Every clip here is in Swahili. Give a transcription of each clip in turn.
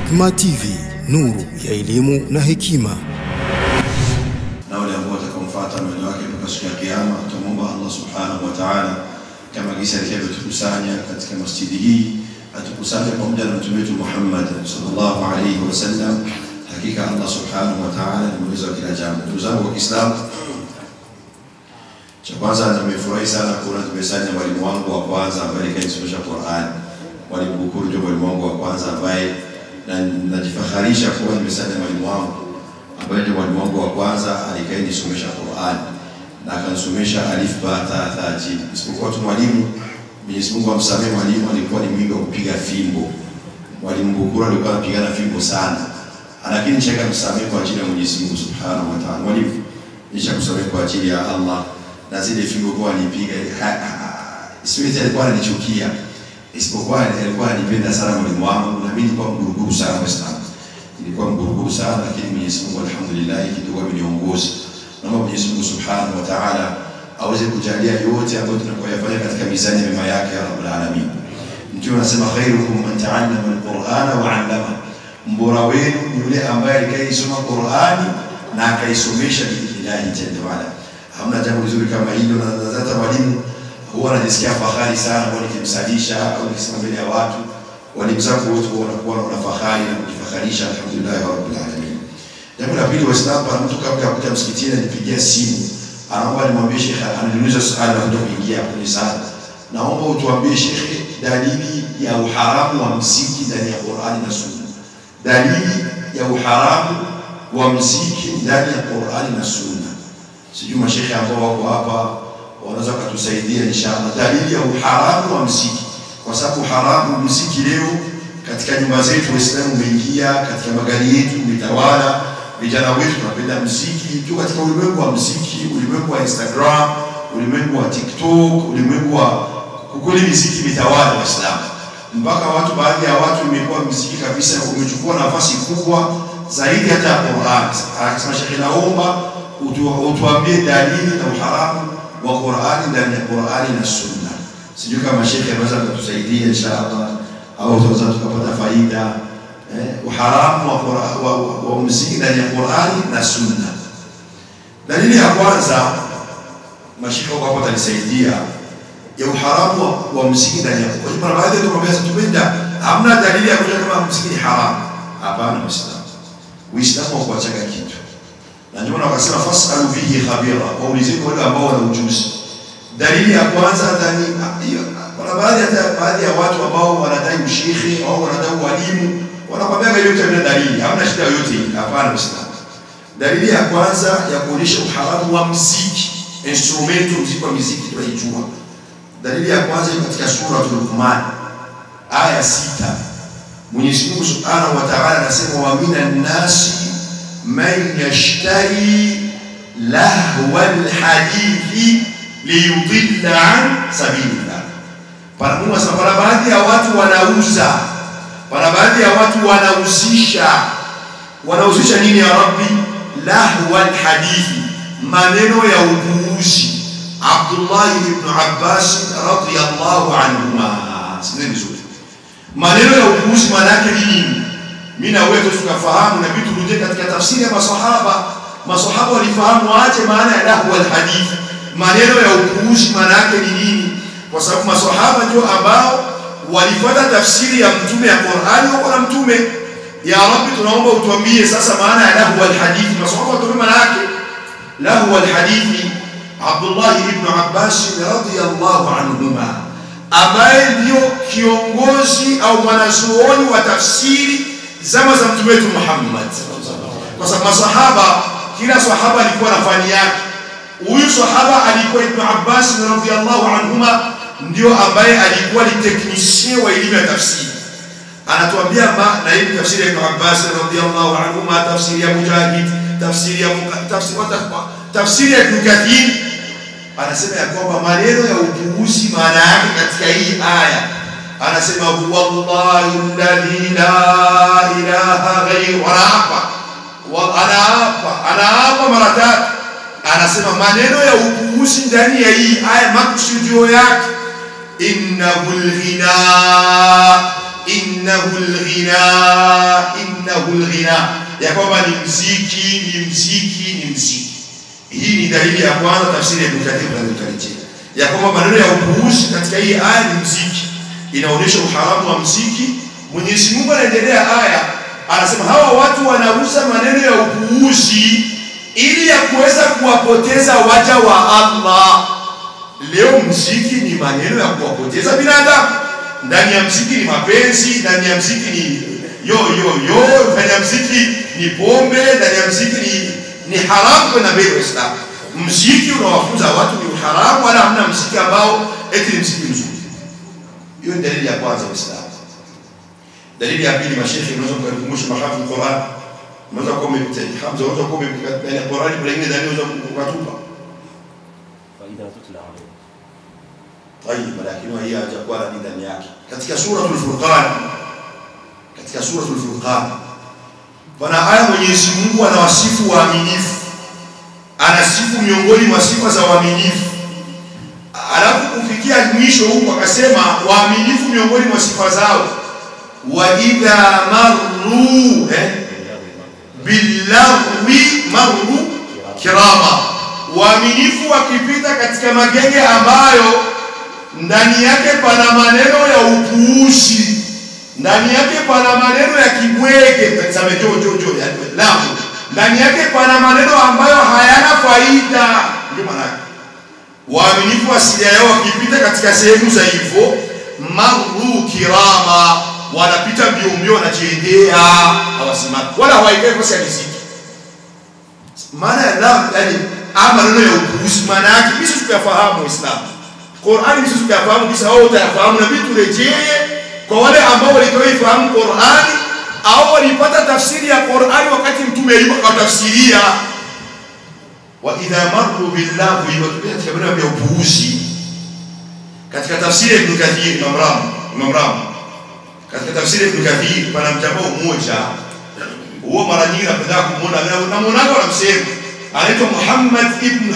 Hikma TV, nuru ya elimu na hekima. Na wale ambao watakaomfuata mwendo wake mpaka siku ya kiyama, tumuomba Allah subhanahu wa ta'ala kama jinsi alivyotukusanya katika masjidi hii, atukusanye pamoja na mtume wetu Muhammad sallallahu alayhi wasallam. Hakika Allah subhanahu wa ta'ala ni mweza kila jambo. Ndugu zangu wa Kiislamu, cha kwanza nimefurahi sana kuona tumesanya mwalimu wangu wa kwanza ambaye kanisomesha Qur'an. Mwalimu Bukuru ndio mwalimu wangu wa kwanza ambaye najifakharisha kuwa nimesanya mwalimu wangu ambaye ndio mwalimu wangu wa kwanza alikanisomesha Qur'an na akanisomesha alif ba ta tha jim. Isipokuwa tu mwalimu, Mwenyezi Mungu amsamehe, mwalimu alikuwa ni mwingi wa kupiga fimbo. Mwalimu Bukuru alikuwa anapigana fimbo sana. Lakini cheka msamehe kwa ajili ya Mwenyezi Mungu subhanahu wa ta'ala. Mwalimu nisha kusamehe kwa ajili ya Allah, na zile fimbo kwa nipiga siwezi alikuwa ananichukia, isipokuwa alikuwa anipenda sana mwalimu wangu, na mimi nilikuwa mguruguru sana Waislamu. Nilikuwa mguruguru sana, lakini Mwenyezi Mungu alhamdulillah kidogo ameniongoza. Naomba Mwenyezi Mungu subhanahu wa ta'ala aweze kujalia yote ambayo tunakoyafanya katika mizani ya mema yake ya Rabbul Alamin. Mtume anasema khairukum man ta'allama al-Qur'ana wa 'allama. Mbora wenu ni yule ambaye alikaisoma Qur'ani na akaisomesha billahi jalla wala. Hamna jambo zuri kama hilo, na hata walimu huwa anajisikia fahari sana kwa nikimsalisha au nikisema mbele ya watu. Walimu zangu wote wanakuwa na fahari na kujifakharisha, alhamdulillah rabbil alamin. Jambo la pili, Waislamu, mtu kabla ya kuja msikitini anipigia simu, anaomba nimwambie Sheikh, ananiuliza swali la kuingia kwenye sala. Naomba utuambie Sheikh, dalili ya uharamu wa muziki ndani ya Qur'ani na Sunna. Dalili ya uharamu wa muziki ndani ya Qur'ani na Sunna. Sijui mashekhe ambao wako hapa wanaweza kutusaidia inshallah. Dalili ya uharamu wa muziki, kwa sababu haramu muziki leo katika nyumba zetu Waislamu umeingia, katika magari yetu umetawala. Vijana wetu tunapenda muziki tu katika ulimwengu wa muziki, ulimwengu wa Instagram, ulimwengu wa TikTok, ulimwengu wa kukuli muziki imetawala Waislamu. Mpaka watu, baadhi ya watu imekuwa muziki kabisa umechukua nafasi kubwa zaidi hata ya Qur'an. Akasema Sheikh, naomba utuambie dalili na uharamu wa Qur'ani ndani ya Qur'ani na Sunna. Sijui kama Sheikh anaweza kutusaidia inshallah, au tunaweza tukapata faida uharamu wa muziki ndani ya Qur'ani na Sunna. Dalili ya kwanza mashika wako hapa tanisaidia ya uharamu wa muziki ndani ya Qur'ani. Kwa baadhi ya tunaambia tupenda, hamna dalili ya kusema kama muziki ni haramu. Hapana Muislamu. Uislamu huachaga kitu. Na ndio maana wakasema fasalu bihi khabira, waulizeni wale ambao wana ujuzi. Dalili ya kwanza ndani hiyo, kuna baadhi ya watu ambao wanadai ushekhi au wanadai walimu, wanakwambia yote bila dalili, hamna shida yoyote hii. Hapana Muislamu. Dalili ya kwanza ya kuonesha uharamu wa muziki, instrumental, muziki wa muziki tunaijua. Dalili ya kwanza katika sura Luqman aya 6. Mwenyezi Mungu subhanahu wa ta'ala anasema wa minan nasi man yashtari lahwa alhadithi liyudilla an sabilillah. Para Mungu asema para baadhi ya watu wanauza, para baadhi ya watu wanauzisha nini ya Rabbi? Lahwa alhadithi, maneno ya upuuzi. Abdullah ibn Abbas radhiyallahu anhuma, sisi vizuri, maneno ya upuuzi maana yake nini? Mimi na wewe tukafahamu, na vitu turudi katika tafsiri ya maswahaba walifahamu aje maana ya lahu alhadith, maneno ya upuuzi maana yake ni nini? Kwa sababu maswahaba ndio ambao walifuata tafsiri ya mtume ya Qur'ani na mtume. Ya Rabbi, tunaomba utuambie sasa maana ya lahu alhadith. Maswahaba ndio maana yake lahu alhadith. Abdullah ibn Abbas radhiyallahu anhuma, ambaye ndio kiongozi au mwanazuoni wa tafsiri zama za mtume wetu Muhammad. Kwa sababu masahaba, kila sahaba alikuwa na fani yake. Huyu sahaba alikuwa Ibn Abbas radhiyallahu anhuma, ndio ambaye alikuwa ni technicien wa elimu ya tafsiri. Anatuambia na hii tafsiri ya Ibn Abbas radhiyallahu anhuma, tafsiri ya Mujahid, tafsiri ya Ibn Kathir. Anasema ya kwamba maneno ya upuuzi maana yake katika hii aya, anasema wallahi alladhi la ilaha ghayru, anaapa mara tatu. Anasema maneno ya upuuzi ndani ya hii aya, makusudio yake innahul ghina innahu al-ghina, ya kwamba ni mziki. Hii ni dalili ya kwanza tafsiri ya Ibn Kathir inayotarajia ya kwamba maneno ya upuuzi katika hii aya ni mziki, inaonyesha uharamu wa mziki. Mwenyezi Mungu anaendelea aya, anasema hawa watu wanauza maneno ya upuuzi ili ya kuweza kuwapoteza waja wa Allah. Leo mziki ni maneno ya kuwapoteza binadamu. Ndani ya mziki ni mapenzi, ndani ya mziki ni ndani ya mziki ni pombe, ndani ya mziki ni haramu kwa nabii wa Islam. Mziki unawafunza watu ni haramu, wala hamna mziki ambao eti ni mziki mzuri. Hiyo ni dalili ya kwanza wa Islam. Dalili ya pili, mashaikh unaweza kukumbusha mahafidh al-Qur'an. Unaweza kuwa umepita Hamza, unaweza kuwa umepita na Qur'an bila ingine dalili unaweza kukatupa. Faida tutla alayhi. Tayeb, lakini hii hajakuwa na ndani yake. Katika suratul Furqan, bwana aya Mwenyezi Mungu anawasifu waaminifu. Anasifu miongoni mwa sifa za waaminifu. Alafu kufikia mwisho huko akasema waaminifu miongoni mwa sifa zao wa idha marru billahi marru kirama. Waaminifu wakipita katika magenge ambayo ndani yake pana maneno ya upuuzi, ndani yake pana maneno ya kibwege, tuseme lamu, ndani yake pana maneno ambayo hayana faida. Ndio maana waaminifu asilia yao wakipita katika sehemu za hivyo marru kirama, wanapita mbio na jendea, hawasimami wala hawaikai kwa muziki. Maana ya lamu yani maneno ya upuuzi, maana yake sisi tukafahamu Uislamu. Qur'ani sisi tukafahamu kisa wao utafahamu, na vitu rejee kwa wale ambao walitoifahamu Qur'ani au walipata tafsiri ya Qur'ani wakati mtume alipotafsiria. Wa idha marru billahi wa katika maneno ya upuuzi. Katika tafsiri ya Ibn Kathir, Imam Ram, katika tafsiri ya Ibn Kathir pana mtambao mmoja, huo mara nyingi napenda kumuona na mwanangu anamsema, anaitwa Muhammad ibn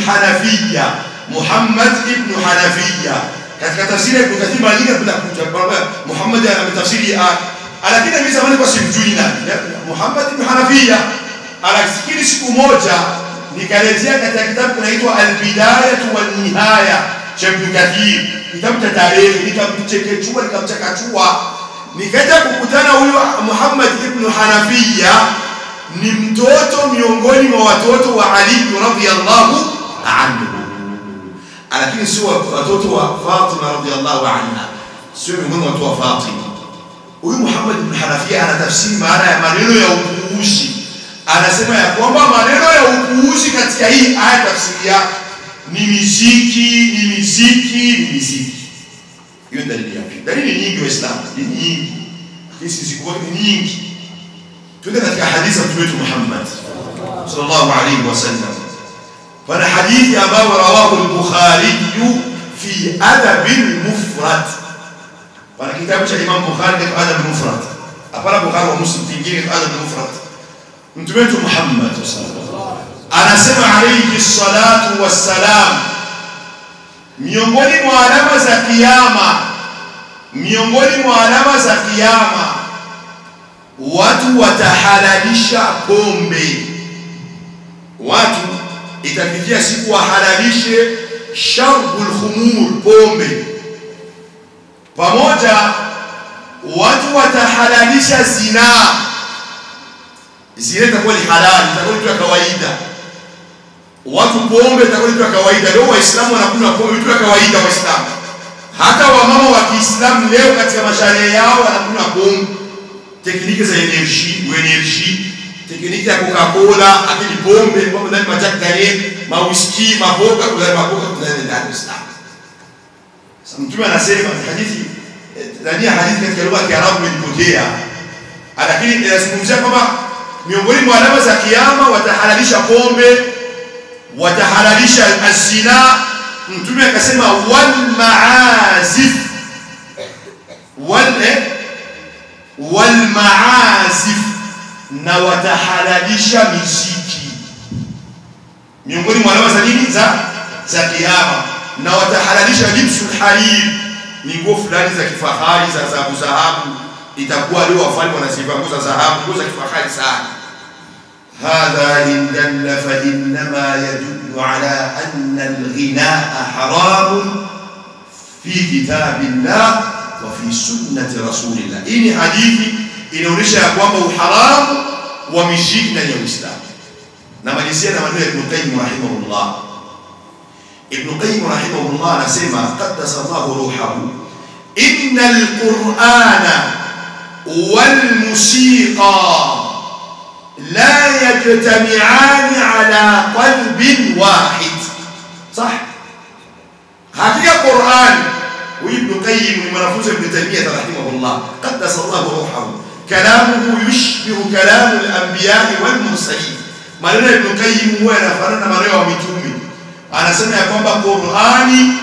Hanafiya. Katika tafsiri ya Ibn Kathir mara nyingi napenda kumtaja Muhammad ametafsiri lakini mimi zamani kwa simjui nani Muhammad ibn Hanafiya. Alasikini siku moja nikarejea katika kitabu kinaitwa Al-Bidayah wa Nihaya cha Ibn Kathir, kitabu cha tarehe, nikamchakachua nikaja kukutana huyu Muhammad ibn Hanafiya ni mtoto miongoni mwa watoto wa Ali radhiyallahu anhu, lakini sio watoto wa Fatima radhiyallahu anha, sio miongoni mwa watoto wa Fatima. Huyu Muhammad ibn Hanafiya anatafsiri maana ya maneno ya upuuzi. Anasema ya kwamba maneno ya upuuzi katika hii aya tafsiri yake ni miziki. Hiyo dalili yake. Dalili nyingi Waislamu, ni nyingi. Hizi ziko nyingi. Tuende katika hadithi ya Mtume Muhammad sallallahu alaihi wasallam. Pana hadithi ambayo rawahu al-Bukhari fi adab al-mufrad. Pana kitabu cha Imam Bukhari ni adab al-mufrad. Hapana Bukhari wa Muslim kingine adab al-mufrad. Mtume Muhammad sallallahu anasema alayhi salatu wassalam, miongoni mwa alama za kiyama, watu watahalalisha pombe. Watu itafikia siku wahalalishe sharbul khumur, pombe. Pamoja watu watahalalisha zinaa. Zina itakuwa ni halali, itakuwa ni kawaida. Watu pombe itakuwa ni kawaida. Leo Waislamu wanakunywa pombe tu kawaida Waislamu. Hata wamama wa Kiislamu leo katika masharia yao wanakunywa pombe. Tekniki za energy, tekniki ya Coca-Cola, akili pombe ndani ya Jack Daniel, whisky, maboga ndani ya Islam. Sasa Mtume anasema hadithi katika lugha ya Kiarabu imepotea. Lakini inazungumzia kwamba miongoni mwa alama za kiyama watahalalisha pombe, watahalalisha azina. Mtume akasema wal maazif, na watahalalisha muziki. Miongoni mwa alama za nini za kiyama, na watahalalisha libsul harir, ni nguo fulani za kifahari za dhahabu itakuwa leo wafalme wanasifa nguo za dhahabu, nguo za kifahari sana. Hadha in dalla fa inma yadullu ala anna al-ghinaa haram fi kitabillah wa fi sunnati rasulillah. Hii hadithi inaonyesha kwamba uharamu wa muziki ndani ya Uislamu. Na malizia na maneno ya Ibn Qayyim rahimahullah. Ibn Qayyim rahimahullah anasema qaddasa Allahu ruhahu, innal qur'ana wal musiqa la yajtami'an ala qalbin wahid. Sah? Hakika Qur'an, Ibn Qayyim ni mwanafunzi Ibn Taymiyyah rahimahullah, qaddasa Allahu ruhahu, kalamuhu yushbihu kalamu al-anbiya wal mursalin. Maneno ya Ibn Qayyim huwa yanafanana na maneno ya mitume. Anasema ya kwamba Qur'ani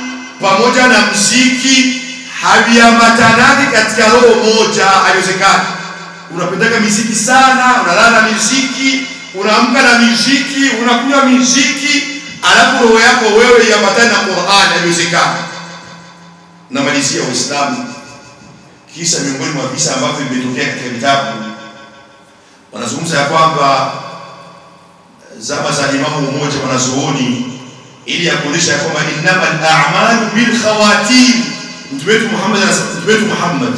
pamoja na muziki haviambatanani katika roho moja. Haiwezekani. Unapendeka muziki sana, unalala na muziki, unaamka na muziki, unakunywa muziki, alafu roho yako wewe iambatane na Qur'ani. Haiwezekani. Na malizia Uislamu, kisa miongoni mwa visa ambavyo vimetokea katika vitabu, wanazungumza ya kwamba zama za imamu mmoja wanazuoni, ili yakuonesha kwamba innamal a'malu bil khawatim. Mtume wetu Muhammad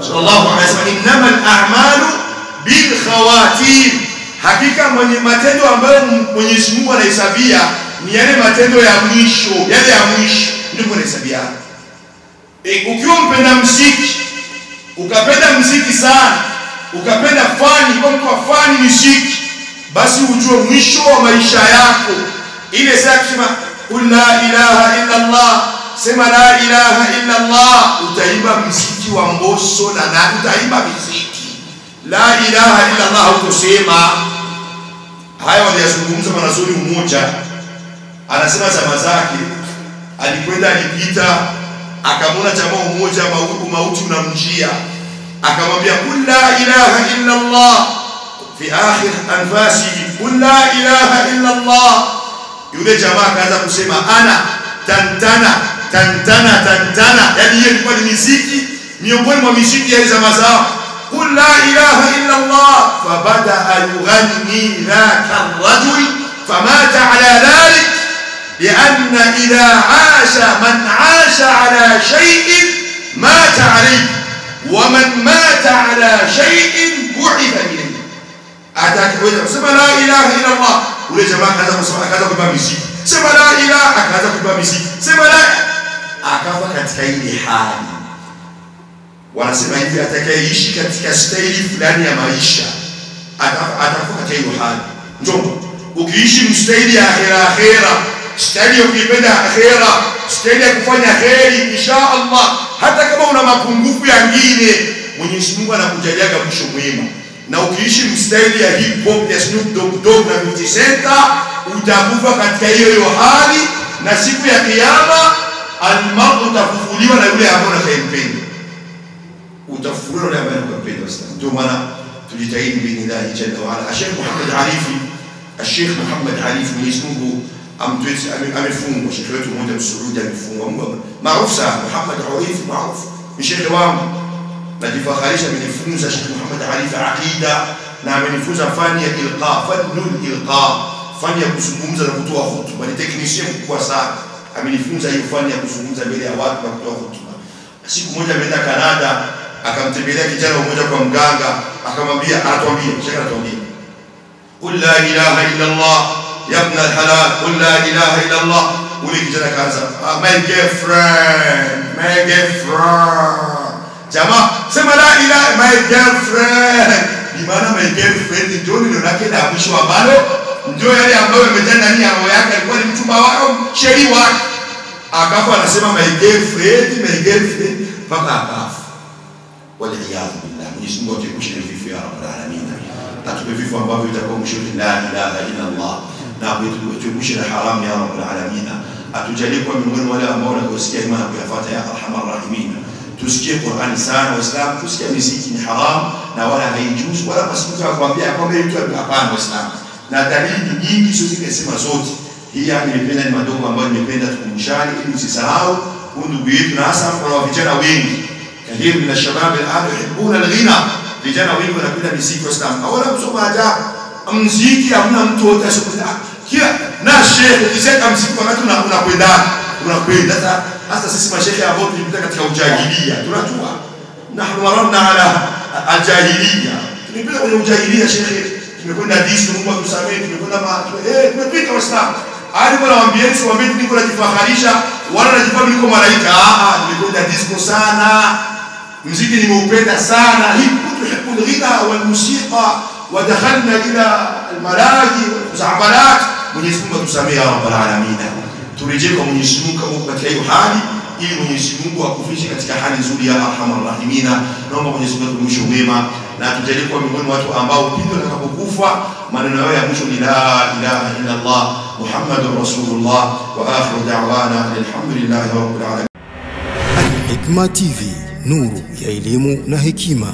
sallallahu alaihi wasallam, innamal a'malu bil khawatim, hakika mwenye matendo ambayo Mwenyezi Mungu anahesabia ni yale matendo ya mwisho, yale ya mwisho ndio anahesabia. Ukiwa mpenda muziki, ukapenda muziki sana, ukapenda fani, kwa mtu wa fani muziki, basi ujue mwisho wa maisha yako ile saa kusema qul la ilaha illa Allah, sema la ilaha illa Allah, utaimba muziki wa Mbosso na utaimba muziki la ilaha illa Allah, utasema haya. Waliyazungumza mwanazuoni mmoja, anasema zama zake alikwenda, alipita, akamwona jamaa mmoja mauti unamjia, akamwambia qul la ilaha illa Allah fi akhir anfasihi, qul la ilaha illa Allah. Yule jamaa akaanza kusema ana tantana tantana tantana, yani hiyo ilikuwa ni muziki miongoni mwa muziki ya zama zao. Qul la ilaha illa Allah, fabada yughanni dhaka ar-rajul famata ala dhalik, lianna idha asha man asha ala shay'in mata alayhi wa man mata ala shay'in bu'itha ilayhi. Atakwenda kusema la ilaha illa Allah, ule jamaa akaanza kusema, akaanza kuimba muziki, sema la ilaha, akaanza kuimba muziki, sema la, akafa katika ile hali. Wanasema hivi, atakayeishi katika staili fulani ya maisha atakuwa katika hiyo hali. Ndio ukiishi mstaili ya akhera, staili ya kuipenda akhera, staili ya kufanya kheri insha Allah, hata kama una mapungufu yangine, Mwenyezi Mungu anakujalia mwisho mwema. Na ukiishi mstaili ya hip hop ya Snoop Dogg na 50 Cent, utakufa katika hiyo hali, na siku ya kiyama al-mar'u utafufuliwa na yule ambaye unayempenda. Utafufuliwa na yule ambaye unayempenda. Ndio maana tujitahidi biidhnillah jalla wa ala. Sheikh Muhammad Arifi, Mwenyezi Mungu amefungwa. Sheikh wetu mmoja Msuudi amefungwa, maarufu sana, Muhammad Arifi maarufu, ni sheikh wangu. Najifakharisha amenifunza Sheikh Muhammad Arifi aqida, na amenifunza fani ya ilqa, fanul ilqa, fani ya kuzungumza na kutoa hotuba. Ni technician mkubwa sana, amenifunza hiyo fani ya kuzungumza mbele ya watu na kutoa hotuba. Siku moja ameenda Canada, akamtembelea kijana mmoja kwa mganga, akamwambia, Sheikh anatuambia qul la ilaha illa Allah ya ibn al-halal, qul la ilaha illa Allah. Ule kijana kaanza my girlfriend. Jamaa sema la ilaha, my girlfriend. Bimaana my girlfriend ndio neno lake la mwisho ambalo ndio yale ambayo yamejaa ndani ya roho yake, alikuwa ni mchumba wao, sheri wake. Akafa anasema my girlfriend mpaka akafa. Waliyadhu billah. Mwenyezi Mungu atuepushe na vifo ya rabbul alamin. Atupe vifo ambavyo vitakuwa mwisho la ilaha illa Allah, na atuepushe na haramu ya rabbul alamin. Atujalie kwa miongoni wale ambao wanasikia imani kuyafuata ya arhamar rahimin. Tusikie Qur'ani sana Waislamu, tusikie muziki ni haram na wala haijuzu, wala masuala ya kuambia kwamba mtu hapana Waislamu. Na dalili nyingi sio zikisema zote. Hii hapa nimependa ni madogo ambayo nimependa tukumshani ili usisahau ndugu yetu, na hasa kwa vijana wengi كثير من الشباب الآن يحبون الغنى. Vijana wengi wanapenda muziki wa Islam. Hawana kusoma ajabu. Muziki hamna mtu wote asopenda. Kila na shehe ukisema muziki wakati unakwenda. Hata sisi mashehe ambao tulipita katika ujahiliya tunajua. Nahnu mararna ala al-jahiliya. Tulipita kwenye ujahiliya shehe. Tumekwenda disi Mungu atusamee, tumekwenda tumepita Waislamu. Hadi wanawaambieni siwaambie niko najifakharisha wala najifanya niko malaika. Nimekwenda disco sana. Muziki nimeupenda sana. Hibu al-ghina wal-musiqa wa dakhalna ila al-malaji wal-muzahabarat. Mwenyezi Mungu atusamee ya rabbal alamin. Turejee kwa Mwenyezi Mungu katika hiyo hali ili Mwenyezi Mungu akufishe katika hali nzuri ya arhamar rahimina. Naomba Mwenyezi Mungu atumishe wema na tujalie kwa miongoni mwa watu ambao pindi watakapokufa maneno yao ya mwisho ni la ilaha illa Allah Muhammadur Rasulullah wa akhiru da'wana alhamdulillahi rabbil alamin. Al-Hikma TV, nuru ya elimu na hekima.